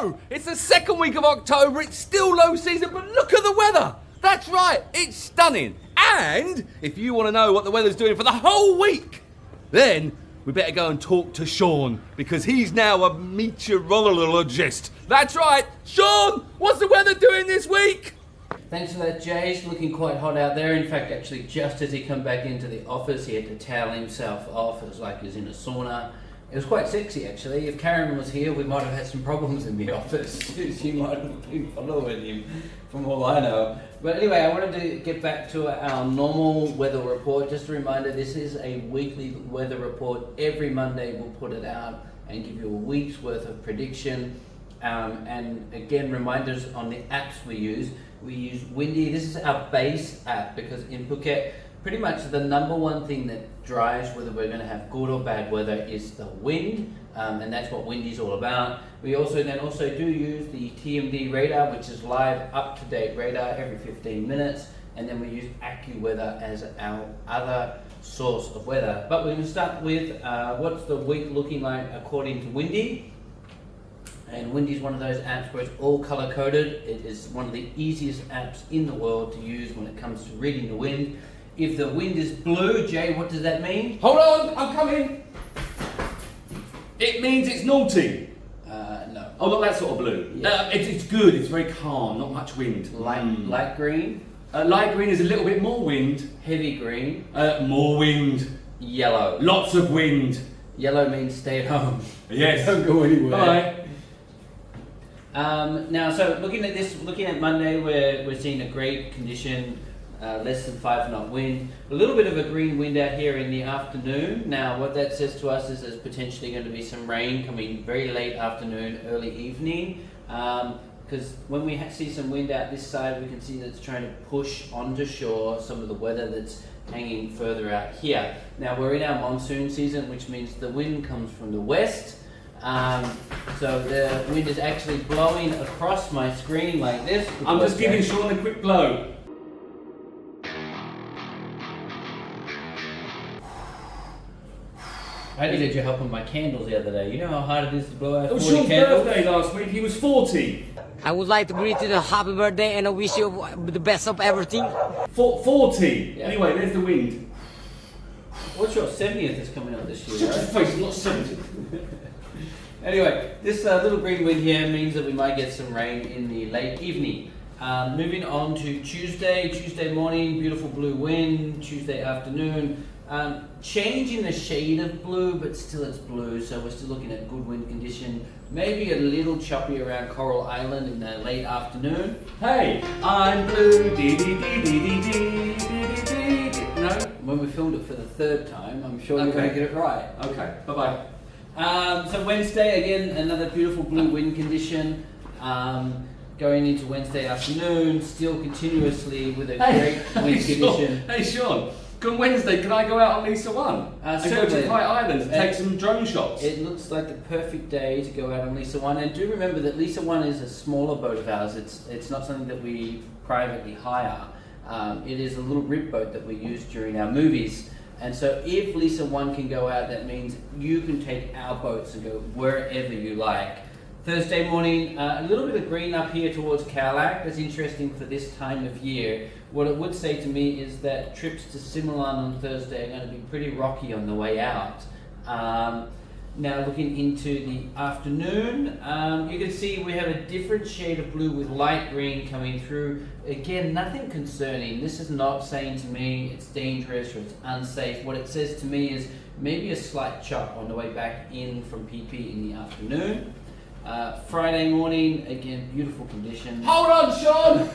no! It's the second week of October, it's still low season, but look at the weather! That's right, it's stunning. And if you want to know what the weather's doing for the whole week, then we better go and talk to Shaun, because he's now a meteorologist. That's right, Shaun, what's the weather doing this week? Thanks for that, Jay. It's looking quite hot out there. In fact, actually, just as he come back into the office, he had to towel himself off. It was like he was in a sauna. It was quite sexy, actually. If Karen was here, we might have had some problems in the office. She might have been following him, from all I know. But anyway, I wanted to get back to our normal weather report. Just a reminder, this is a weekly weather report. Every Monday we'll put it out and give you a week's worth of prediction. And again, reminders on the apps we use. We use Windy. This is our base app, because in Phuket, pretty much the number one thing that drives whether we're going to have good or bad weather is the wind, and that's what Windy is all about. We also do use the TMD radar, which is live, up-to-date radar every 15 minutes, and then we use AccuWeather as our other source of weather. But we're going to start with what's the week looking like according to Windy. And Windy is one of those apps where it's all color coded. It is one of the easiest apps in the world to use when it comes to reading the wind. If the wind is blue, Jay, what does that mean? Hold on, I'm coming. It means it's naughty. No. Oh, not that sort of blue. Yeah. It's good, it's very calm, not much wind. Light green. Light green is a little bit more wind. Heavy green. More wind. Yellow. Lots of wind. Yellow means stay at home. Yes. Don't go anywhere. Bye. Now, so looking at Monday, we're seeing a great condition, less than 5 knot wind, a little bit of a green wind out here in the afternoon. Now, what that says to us is there's potentially going to be some rain coming very late afternoon, early evening, because when we see some wind out this side, we can see that it's trying to push onto shore some of the weather that's hanging further out here. Now, we're in our monsoon season, which means the wind comes from the west. So the wind is actually blowing across my screen like this. I'm just giving Shaun a quick blow. I needed your help on my candles the other day. You know how hard it is to blow out 40 It was Shaun's candles? birthday last week, he was 40. I would like to greet you a happy birthday and I wish you the best of everything. 40. Yeah. Anyway, there's the wind. What's your 70th is coming up this year, Shut your right? face, I'm not 70. Anyway, this little green wind here means that we might get some rain in the late evening. Moving on to Tuesday morning, beautiful blue wind. Tuesday afternoon, change in the shade of blue, but still it's blue, so we're still looking at good wind condition. Maybe a little choppy around Coral Island in the late afternoon. Hey, I'm blue, dee dee dee dee dee dee dee dee dee. No, when we filmed it for the third time, I'm sure you're going to get it right. Okay, bye-bye. So Wednesday, again, another beautiful blue wind condition. Going into Wednesday afternoon, still continuously with a great wind condition. Hey Shaun, on Wednesday, can I go out on Lisa 1? And go to Certainly. Thai Islands and take some drone shots? It looks like the perfect day to go out on Lisa 1. And do remember that Lisa 1 is a smaller boat of ours. It's not something that we privately hire. It is a little rib boat that we use during our movies. And so if Lisa 1 can go out, that means you can take our boats and go wherever you like. Thursday morning, a little bit of green up here towards Khao. That's interesting for this time of year. What it would say to me is that trips to Similan on Thursday are going to be pretty rocky on the way out. Now looking into the afternoon, you can see we have a different shade of blue with light green coming through. Again, nothing concerning. This is not saying to me it's dangerous or it's unsafe. What it says to me is maybe a slight chop on the way back in from PP in the afternoon. Friday morning, again, beautiful conditions. Hold on, Shaun!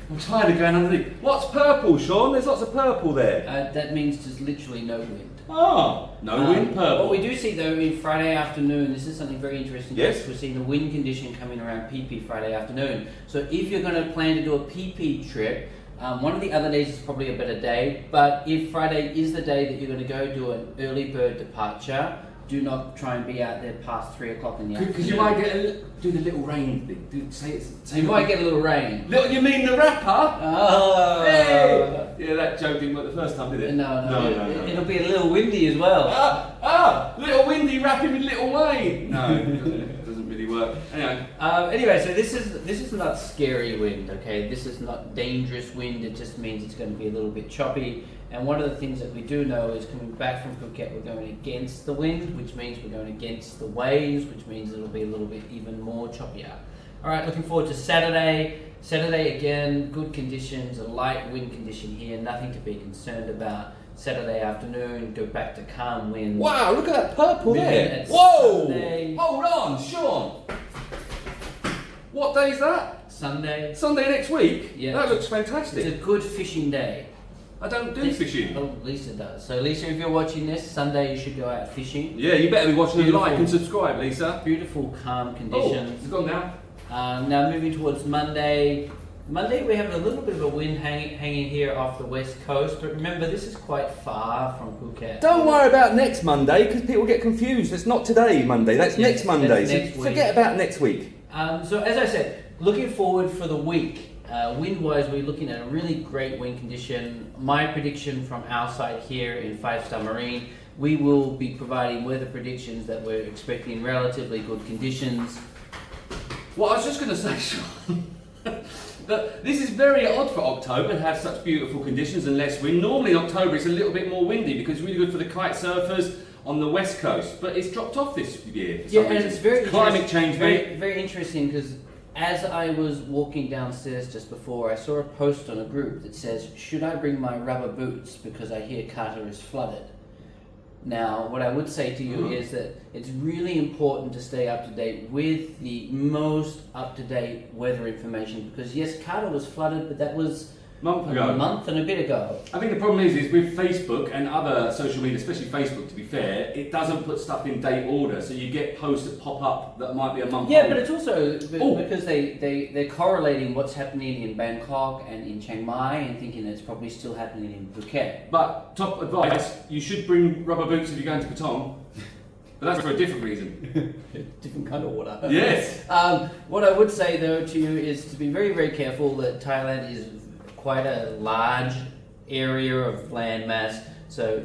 I'm tired of going underneath. What's purple, Shaun? There's lots of purple there. That means there's literally no wind. Oh, no wind, purple. What we do see though in Friday afternoon, this is something very interesting. Yes. We're seeing a wind condition coming around PP Friday afternoon. So if you're going to plan to do a PP trip, one of the other days is probably a better day, but if Friday is the day that you're going to go do an early bird departure, do not try and be out there past 3 o'clock in the afternoon. Because you might do the little rain thing. You might get a little rain. You mean the rapper? Oh. Hey! Yeah, that joke didn't work the first time, did it? No. It'll be a little windy as well. Little windy rapping with Little Wayne. No, it doesn't really work. work. Anyway. Anyway, so this is not scary wind, okay? This is not dangerous wind. It just means it's going to be a little bit choppy. And one of the things that we do know is coming back from Phuket, we're going against the wind, which means we're going against the waves, which means it'll be a little bit even more choppier. All right, looking forward to Saturday. Saturday again, good conditions, a light wind condition here, nothing to be concerned about. Saturday afternoon, go back to calm winds. Wow, look at that purple Moving there. at Whoa! Sunday. Hold on, Sean. What day is that? Sunday. Sunday next week? Yeah. That looks It's fantastic. a good fishing day. I don't do fishing. Oh, Lisa does. So Lisa, if you're watching this, Sunday you should go out fishing. Yeah, you better be watching and Beautiful. like and subscribe, Lisa. Beautiful, calm Oh, conditions. it's gone now. Now moving towards Monday. Monday we have a little bit of a wind hanging here off the west coast, but remember this is quite far from Phuket. Don't worry about next Monday because people get confused. It's not today, Monday. That's Yes, next Monday. that's So next week. forget about next week. So as I said, looking forward for the week. Wind-wise, we're looking at a really great wind condition. My prediction from our side here in 5-Star Marine, we will be providing weather predictions that we're expecting relatively good conditions. Well, I was just going to say, Sean, that this is very odd for October to have such beautiful conditions and less wind. Normally in October it's a little bit more windy because it's really good for the kite surfers on the west coast, but it's dropped off this year. For some And reason. it's very climate change. very, very interesting because as I was walking downstairs just before, I saw a post on a group that says, "Should I bring my rubber boots because I hear Qatar is flooded?" Now, what I would say to you is that it's really important to stay up to date with the most up-to-date weather information because yes, Qatar was flooded, but that was Month ago. a month and a bit ago. I think the problem is with Facebook and other social media, especially Facebook to be fair, it doesn't put stuff in date order, so you get posts that pop up that might be a month Yeah, old. but it's also Oh. because they're correlating what's happening in Bangkok and in Chiang Mai and thinking it's probably still happening in Phuket. But top advice, you should bring rubber boots if you're going to Patong. But that's for a different reason. Different kind of water. Yes. What I would say though to you is to be very, very careful that Thailand is quite a large area of land mass. So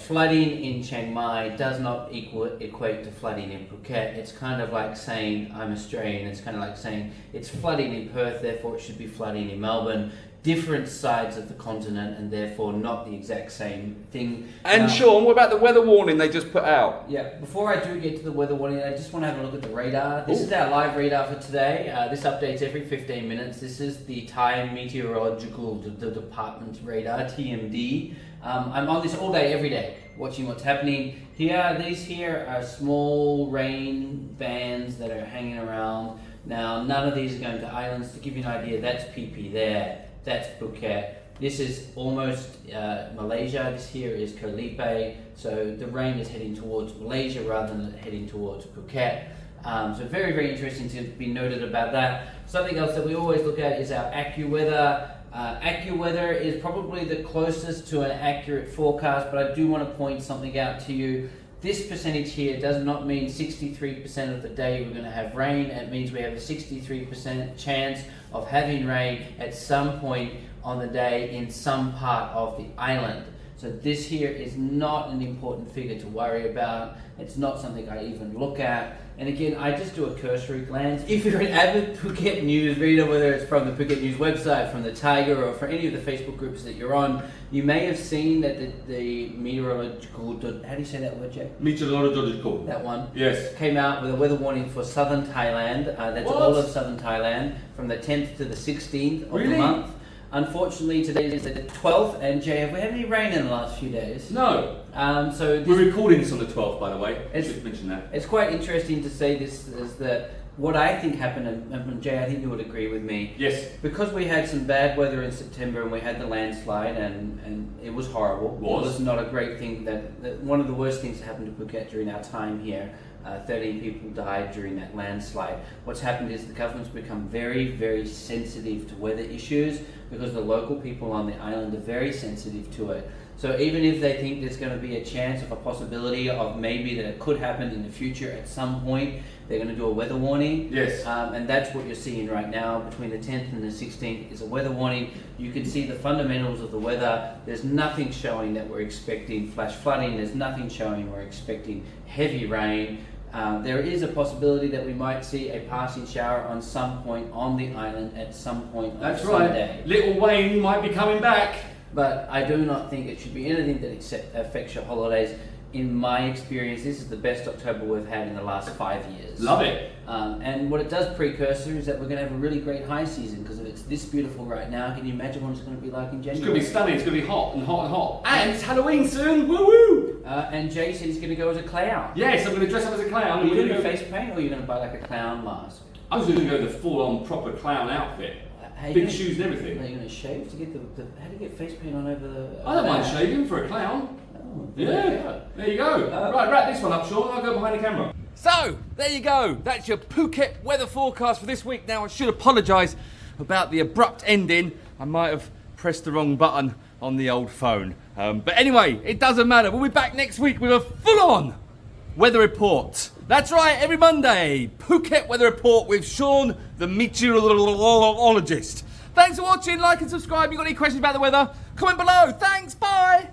flooding in Chiang Mai does not equate to flooding in Phuket. It's kind of like saying I'm Australian. It's kind of like saying it's flooding in Perth, therefore it should be flooding in Melbourne. Different sides of the continent and therefore not the exact same thing. And Now- Sean, what about the weather warning they just put out? Yeah, before I do get to the weather warning, I just want to have a look at the radar. This is our live radar for today. This updates every 15 minutes. This is the Thai Meteorological Department radar, TMD. I'm on this all day, every day, watching what's happening. These here are small rain bands that are hanging around. Now, none of these are going to islands. To give you an idea, that's PP there. That's Phuket. This is almost Malaysia. This here is Koh Lipe. So the rain is heading towards Malaysia rather than heading towards Phuket. So very, very interesting to be noted about that. Something else that we always look at is our AccuWeather. AccuWeather is probably the closest to an accurate forecast, but I do want to point something out to you. This percentage here does not mean 63% of the day we're going to have rain. It means we have a 63% chance of having rain at some point on the day in some part of the island. So this here is not an important figure to worry about. It's not something I even look at. And again, I just do a cursory glance. If you're an avid Phuket News reader, whether it's from the Phuket News website, from the Tiger, or for any of the Facebook groups that you're on, you may have seen that the meteorological, how do you say that word, Jack? Meteorological. That one. Yes. Came out with a weather warning for southern Thailand. That's What? all of southern Thailand from the 10th to the 16th of Really? the month. Unfortunately, today is the 12th, and Jay, have we had any rain in the last few days? No. So this, We're recording this on the 12th, by the way. I It's- should mention that. it's quite interesting to say this is that what I think happened, and Jay, I think you would agree with me, Yes. because we had some bad weather in September and we had the landslide and it was horrible. Was. It was not a great thing. That one of the worst things that happened to Phuket during our time here. 13 people died during that landslide. What's happened is the government's become very, very sensitive to weather issues because the local people on the island are very sensitive to it. So even if they think there's going to be a chance of a possibility of maybe that it could happen in the future at some point, they're going to do a weather warning. Yes. And that's what you're seeing right now. Between the 10th and the 16th is a weather warning. You can see the fundamentals of the weather. There's nothing showing that we're expecting flash flooding. There's nothing showing we're expecting heavy rain. There is a possibility that we might see a passing shower on some point on the island at some point on Sunday. Right. Little Wayne might be coming back. But I do not think it should be anything that affects your holidays. In my experience, this is the best October we've had in the last 5 years. Love it. And what it does precursor is that we're going to have a really great high season, because if it's this beautiful right now, can you imagine what it's going to be like in January? It's going to be stunning. It's going to be hot and hot and hot. And it's Halloween soon. Woo woo! And Jay said he's going to go as a clown. Yes, I'm going to dress up as a clown. Are you going to do face paint, or are you going to buy like a clown mask? I was going to go the full-on proper clown outfit. Big shoes and everything. Are you going to shave to get the how do you get face paint on over the... I don't mind shaving for a clown. Oh, Yeah, there you go. Right, wrap this one up, Sean. I'll go behind the camera. So, there you go. That's your Phuket weather forecast for this week. Now, I should apologise about the abrupt ending. I might have pressed the wrong button on the old phone. But anyway, it doesn't matter. We'll be back next week with a full-on weather report. That's right, every Monday, Phuket weather report with Shaun, the meteorologist. Thanks for watching. Like and subscribe. If you've got any questions about the weather, comment below. Thanks, bye.